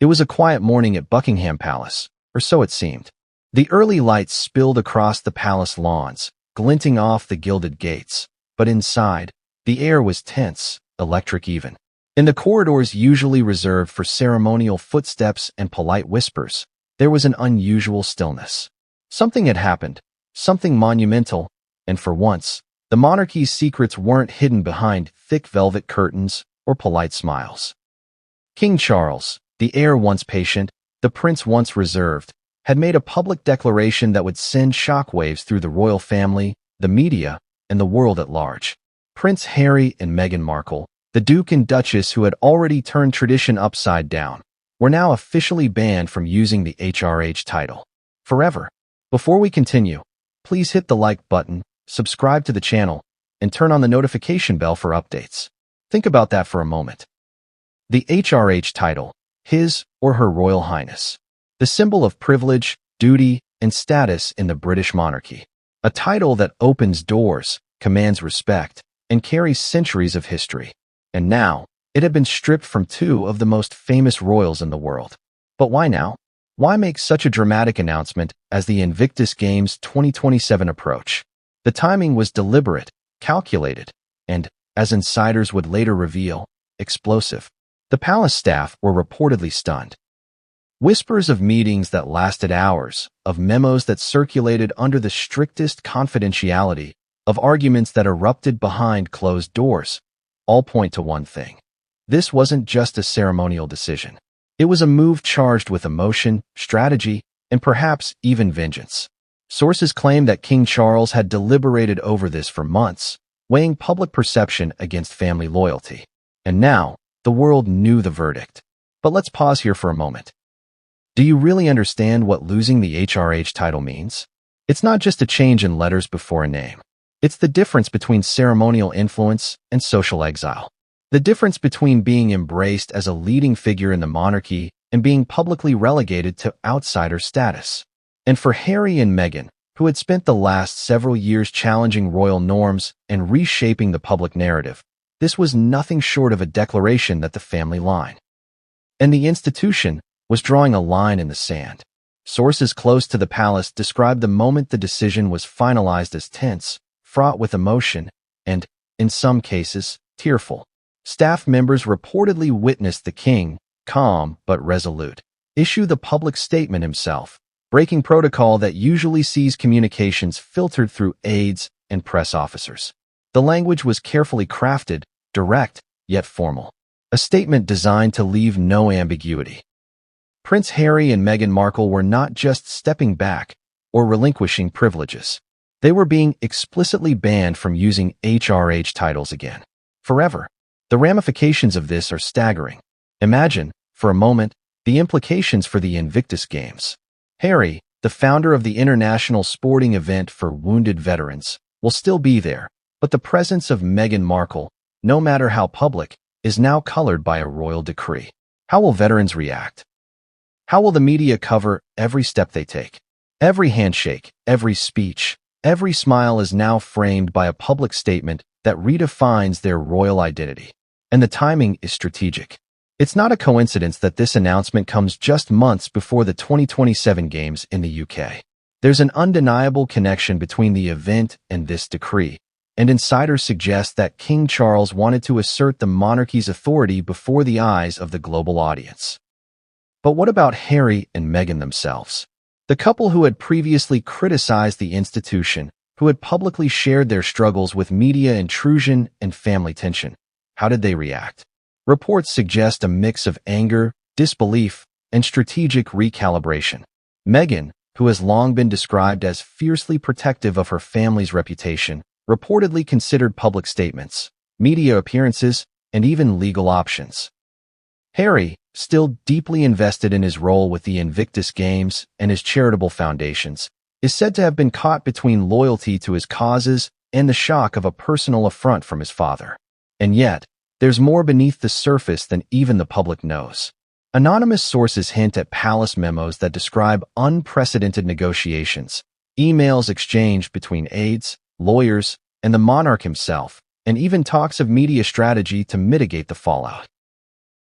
It was a quiet morning at Buckingham Palace, or so it seemed. The early lights spilled across the palace lawns, glinting off the gilded gates. But inside, the air was tense, electric even. In the corridors usually reserved for ceremonial footsteps and polite whispers, there was an unusual stillness. Something had happened, something monumental, and for once, the monarchy's secrets weren't hidden behind thick velvet curtains or polite smiles. King Charles, the heir once patient, the prince once reserved, had made a public declaration that would send shockwaves through the royal family, the media, and the world at large. Prince Harry and Meghan Markle, the Duke and Duchess who had already turned tradition upside down, were now officially banned from using the HRH title. Forever. Before we continue, please hit the like button, subscribe to the channel, and turn on the notification bell for updates. Think about that for a moment. The HRH title, His or Her Royal Highness, the symbol of privilege, duty, and status in the British monarchy. A title that opens doors, commands respect, and carries centuries of history. And now, it had been stripped from two of the most famous royals in the world. But why now? Why make such a dramatic announcement as the Invictus Games 2027 approach? The timing was deliberate, calculated, and, as insiders would later reveal, explosive. The palace staff were reportedly stunned. Whispers of meetings that lasted hours, of memos that circulated under the strictest confidentiality, of arguments that erupted behind closed doors, all point to one thing. This wasn't just a ceremonial decision. It was a move charged with emotion, strategy, and perhaps even vengeance. Sources claim that King Charles had deliberated over this for months, weighing public perception against family loyalty. And now, the world knew the verdict. But let's pause here for a moment. Do you really understand what losing the HRH title means? It's not just a change in letters before a name. It's the difference between ceremonial influence and social exile. The difference between being embraced as a leading figure in the monarchy and being publicly relegated to outsider status. And for Harry and Meghan, who had spent the last several years challenging royal norms and reshaping the public narrative, this was nothing short of a declaration that the family line and the institution was drawing a line in the sand. Sources close to the palace described the moment the decision was finalized as tense, fraught with emotion, and, in some cases, tearful. Staff members reportedly witnessed the king, calm but resolute, issue the public statement himself, breaking protocol that usually sees communications filtered through aides and press officers. The language was carefully crafted, direct, yet formal. A statement designed to leave no ambiguity. Prince Harry and Meghan Markle were not just stepping back or relinquishing privileges. They were being explicitly banned from using HRH titles again. Forever. The ramifications of this are staggering. Imagine, for a moment, the implications for the Invictus Games. Harry, the founder of the international sporting event for wounded veterans, will still be there, but the presence of Meghan Markle, no matter how public, is now colored by a royal decree. How will veterans react? How will the media cover every step they take? Every handshake, every speech, every smile is now framed by a public statement that redefines their royal identity. And the timing is strategic. It's not a coincidence that this announcement comes just months before the 2027 Games in the UK. There's an undeniable connection between the event and this decree, and insiders suggest that King Charles wanted to assert the monarchy's authority before the eyes of the global audience. But what about Harry and Meghan themselves? The couple who had previously criticized the institution, who had publicly shared their struggles with media intrusion and family tension. How did they react? Reports suggest a mix of anger, disbelief, and strategic recalibration. Meghan, who has long been described as fiercely protective of her family's reputation, reportedly considered public statements, media appearances, and even legal options. Harry, still deeply invested in his role with the Invictus Games and his charitable foundations, is said to have been caught between loyalty to his causes and the shock of a personal affront from his father. And yet, there's more beneath the surface than even the public knows. Anonymous sources hint at palace memos that describe unprecedented negotiations, emails exchanged between aides, lawyers, and the monarch himself, and even talks of media strategy to mitigate the fallout.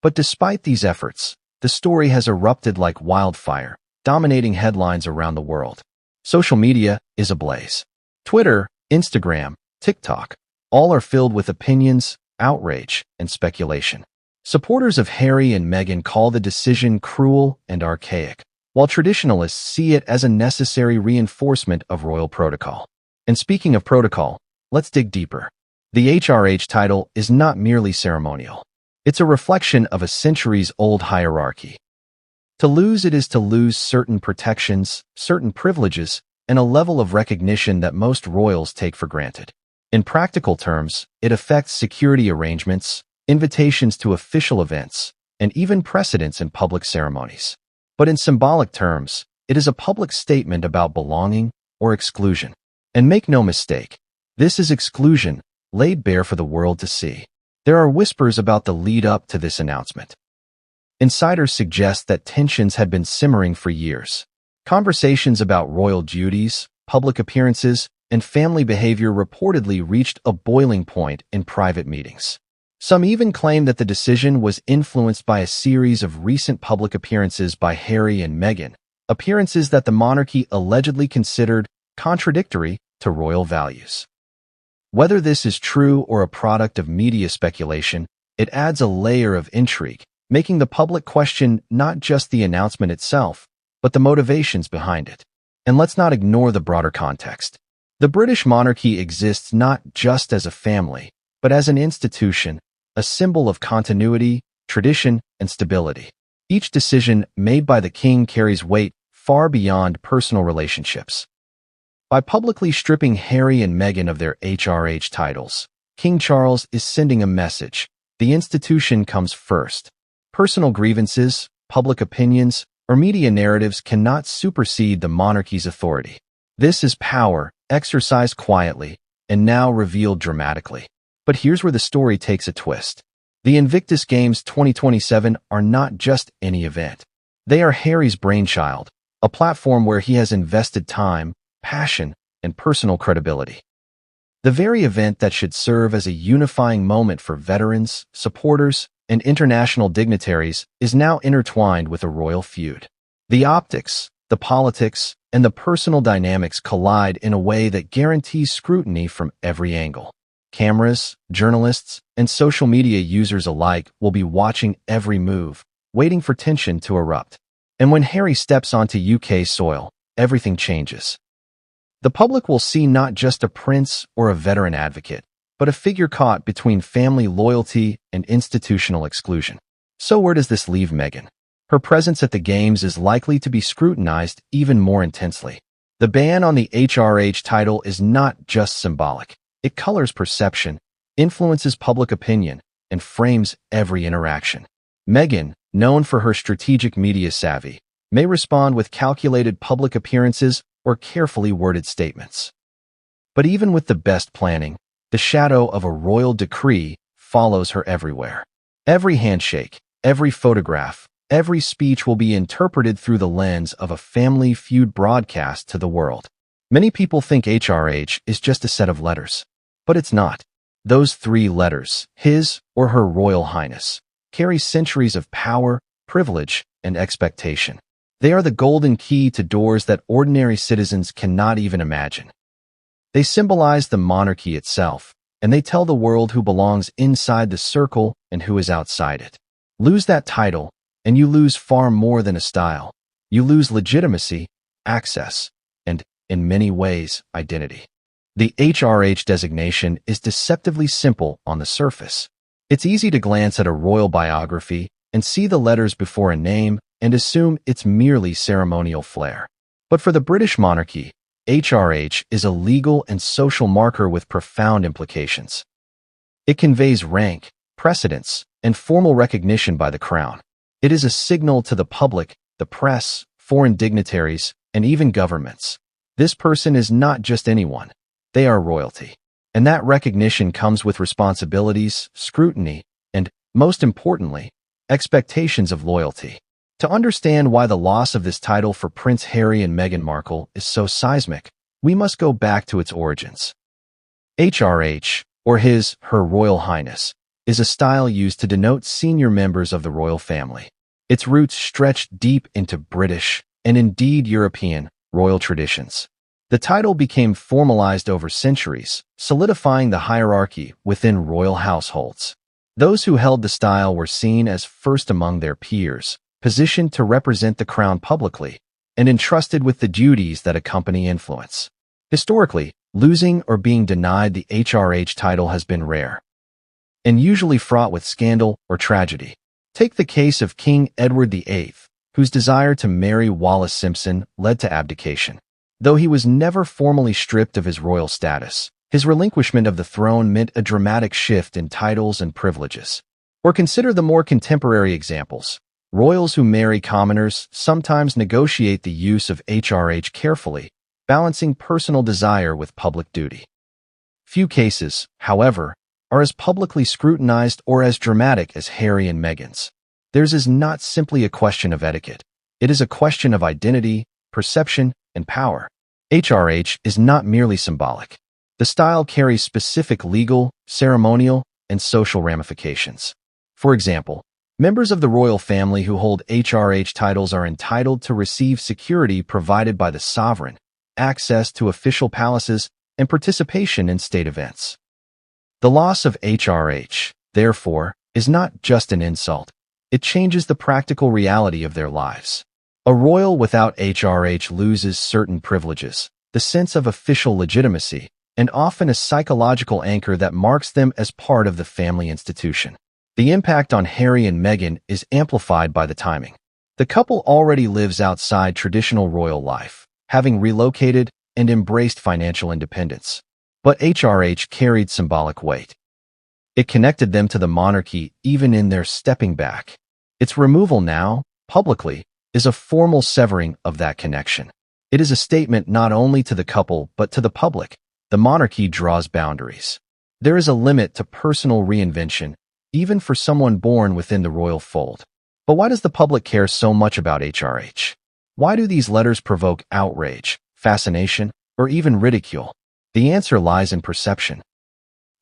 But despite these efforts, the story has erupted like wildfire, dominating headlines around the world. Social media is ablaze. Twitter, Instagram, TikTok, all are filled with opinions, outrage, and speculation. Supporters of Harry and Meghan call the decision cruel and archaic, while traditionalists see it as a necessary reinforcement of royal protocol. And speaking of protocol, let's dig deeper. The HRH title is not merely ceremonial. It's a reflection of a centuries-old hierarchy. To lose it is to lose certain protections, certain privileges, and a level of recognition that most royals take for granted. In practical terms, it affects security arrangements, invitations to official events, and even precedence in public ceremonies. But in symbolic terms, it is a public statement about belonging or exclusion. And make no mistake, this is exclusion laid bare for the world to see. There are whispers about the lead-up to this announcement. Insiders suggest that tensions had been simmering for years. Conversations about royal duties, public appearances, and family behavior reportedly reached a boiling point in private meetings. Some even claim that the decision was influenced by a series of recent public appearances by Harry and Meghan, appearances that the monarchy allegedly considered contradictory to royal values. Whether this is true or a product of media speculation, it adds a layer of intrigue, making the public question not just the announcement itself, but the motivations behind it. And let's not ignore the broader context. The British monarchy exists not just as a family, but as an institution, a symbol of continuity, tradition, and stability. Each decision made by the king carries weight far beyond personal relationships. By publicly stripping Harry and Meghan of their HRH titles, King Charles is sending a message. The institution comes first. Personal grievances, public opinions, or media narratives cannot supersede the monarchy's authority. This is power, exercised quietly, and now revealed dramatically. But here's where the story takes a twist. The Invictus Games 2027 are not just any event. They are Harry's brainchild, a platform where he has invested time, passion, and personal credibility. The very event that should serve as a unifying moment for veterans, supporters, and international dignitaries is now intertwined with a royal feud. The optics, the politics, and the personal dynamics collide in a way that guarantees scrutiny from every angle. Cameras, journalists, and social media users alike will be watching every move, waiting for tension to erupt. And when Harry steps onto UK soil, everything changes. The public will see not just a prince or a veteran advocate, but a figure caught between family loyalty and institutional exclusion. So where does this leave Meghan? Her presence at the Games is likely to be scrutinized even more intensely. The ban on the HRH title is not just symbolic. It colors perception, influences public opinion, and frames every interaction. Meghan, known for her strategic media savvy, may respond with calculated public appearances or carefully worded statements. But even with the best planning, the shadow of a royal decree follows her everywhere. Every handshake, every photograph, every speech will be interpreted through the lens of a family feud broadcast to the world. Many people think HRH is just a set of letters, but it's not. Those 3 letters, his or her royal highness, carry centuries of power, privilege, and expectation. They are the golden key to doors that ordinary citizens cannot even imagine. They symbolize the monarchy itself, and they tell the world who belongs inside the circle and who is outside it. Lose that title, and you lose far more than a style. You lose legitimacy, access, and, in many ways, identity. The HRH designation is deceptively simple on the surface. It's easy to glance at a royal biography and see the letters before a name and assume it's merely ceremonial flair. But for the British monarchy, HRH is a legal and social marker with profound implications. It conveys rank, precedence, and formal recognition by the crown. It is a signal to the public, the press, foreign dignitaries, and even governments. This person is not just anyone. They are royalty. And that recognition comes with responsibilities, scrutiny, and, most importantly, expectations of loyalty. To understand why the loss of this title for Prince Harry and Meghan Markle is so seismic, we must go back to its origins. HRH, or His, Her Royal Highness, is a style used to denote senior members of the royal family. Its roots stretch deep into British, and indeed European, royal traditions. The title became formalized over centuries, solidifying the hierarchy within royal households. Those who held the style were seen as first among their peers, positioned to represent the crown publicly, and entrusted with the duties that accompany influence. Historically, losing or being denied the HRH title has been rare, and usually fraught with scandal or tragedy. Take the case of King Edward VIII, whose desire to marry Wallis Simpson led to abdication. Though he was never formally stripped of his royal status, his relinquishment of the throne meant a dramatic shift in titles and privileges. Or consider the more contemporary examples. Royals who marry commoners sometimes negotiate the use of HRH carefully, balancing personal desire with public duty. Few cases, however, are as publicly scrutinized or as dramatic as Harry and Meghan's. Theirs is not simply a question of etiquette. It is a question of identity, perception, and power. HRH is not merely symbolic. The style carries specific legal, ceremonial, and social ramifications. For example, members of the royal family who hold HRH titles are entitled to receive security provided by the sovereign, access to official palaces, and participation in state events. The loss of HRH, therefore, is not just an insult. It changes the practical reality of their lives. A royal without HRH loses certain privileges, the sense of official legitimacy, and often a psychological anchor that marks them as part of the family institution. The impact on Harry and Meghan is amplified by the timing. The couple already lives outside traditional royal life, having relocated and embraced financial independence. But HRH carried symbolic weight. It connected them to the monarchy even in their stepping back. Its removal now, publicly, is a formal severing of that connection. It is a statement not only to the couple but to the public. The monarchy draws boundaries. There is a limit to personal reinvention, even for someone born within the royal fold. But why does the public care so much about HRH? Why do these letters provoke outrage, fascination, or even ridicule? The answer lies in perception.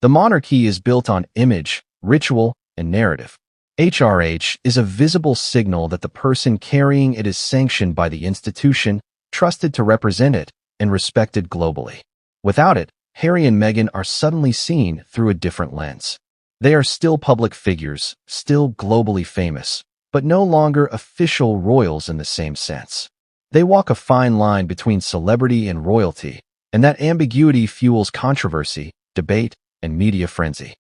The monarchy is built on image, ritual, and narrative. HRH is a visible signal that the person carrying it is sanctioned by the institution, trusted to represent it, and respected globally. Without it, Harry and Meghan are suddenly seen through a different lens. They are still public figures, still globally famous, but no longer official royals in the same sense. They walk a fine line between celebrity and royalty, and that ambiguity fuels controversy, debate, and media frenzy.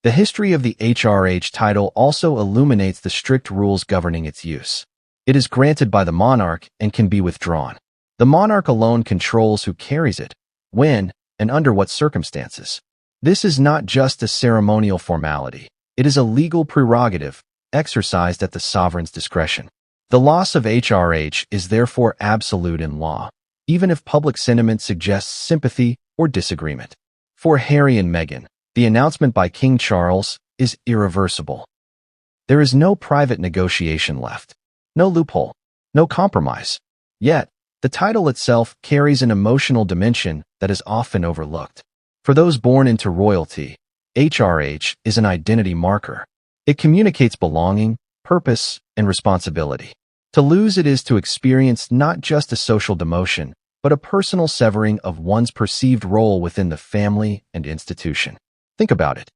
The history of the HRH title also illuminates the strict rules governing its use. It is granted by the monarch and can be withdrawn. The monarch alone controls who carries it, when, and under what circumstances. This is not just a ceremonial formality. It is a legal prerogative, exercised at the sovereign's discretion. The loss of HRH is therefore absolute in law, even if public sentiment suggests sympathy or disagreement. For Harry and Meghan, the announcement by King Charles is irreversible. There is no private negotiation left, no loophole, no compromise. Yet, the title itself carries an emotional dimension that is often overlooked. For those born into royalty, HRH is an identity marker. It communicates belonging, purpose, and responsibility. To lose it is to experience not just a social demotion, but a personal severing of one's perceived role within the family and institution. Think about it.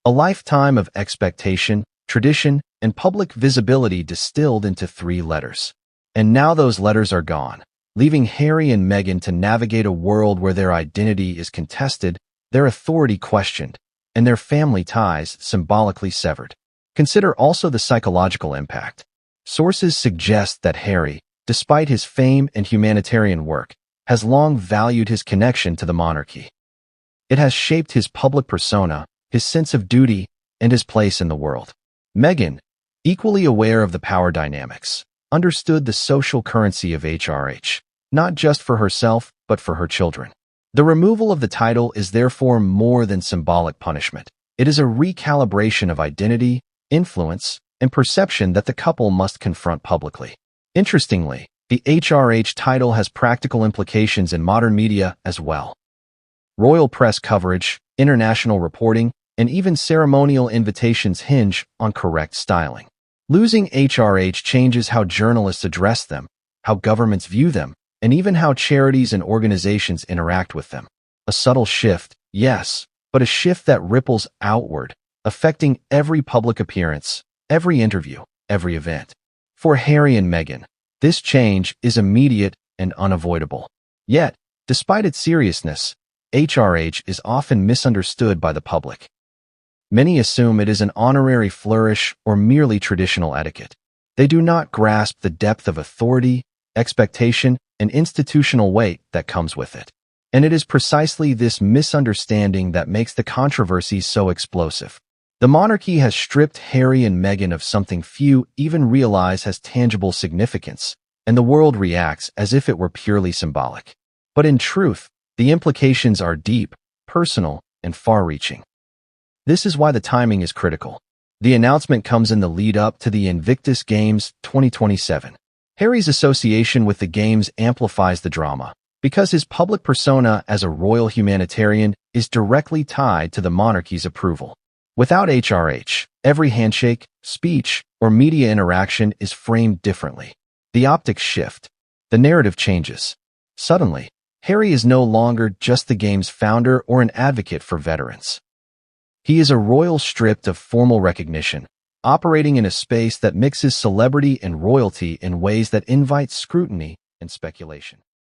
A lifetime of expectation, tradition, and public visibility distilled into 3 letters. And now those letters are gone, leaving Harry and Meghan to navigate a world where their identity is contested, their authority questioned, and their family ties symbolically severed. Consider also the psychological impact. Sources suggest that Harry, despite his fame and humanitarian work, has long valued his connection to the monarchy. It has shaped his public persona, his sense of duty, and his place in the world. Meghan, equally aware of the power dynamics, understood the social currency of HRH, not just for herself, but for her children. The removal of the title is therefore more than symbolic punishment. It is a recalibration of identity, influence, and perception that the couple must confront publicly. Interestingly, the HRH title has practical implications in modern media as well. Royal press coverage, international reporting, and even ceremonial invitations hinge on correct styling. Losing HRH changes how journalists address them, how governments view them, and even how charities and organizations interact with them. A subtle shift, yes, but a shift that ripples outward, affecting every public appearance, every interview, every event. For Harry and Meghan, this change is immediate and unavoidable. Yet, despite its seriousness, HRH is often misunderstood by the public. Many assume it is an honorary flourish or merely traditional etiquette. They do not grasp the depth of authority, expectation, and institutional weight that comes with it. And it is precisely this misunderstanding that makes the controversies so explosive. The monarchy has stripped Harry and Meghan of something few even realize has tangible significance, and the world reacts as if it were purely symbolic. But in truth, the implications are deep, personal, and far-reaching. This is why the timing is critical. The announcement comes in the lead-up to the Invictus Games 2027. Harry's association with the Games amplifies the drama, because his public persona as a royal humanitarian is directly tied to the monarchy's approval. Without HRH, every handshake, speech, or media interaction is framed differently. The optics shift. The narrative changes. Suddenly, Harry is no longer just the game's founder or an advocate for veterans. He is a royal stripped of formal recognition, operating in a space that mixes celebrity and royalty in ways that invite scrutiny and speculation.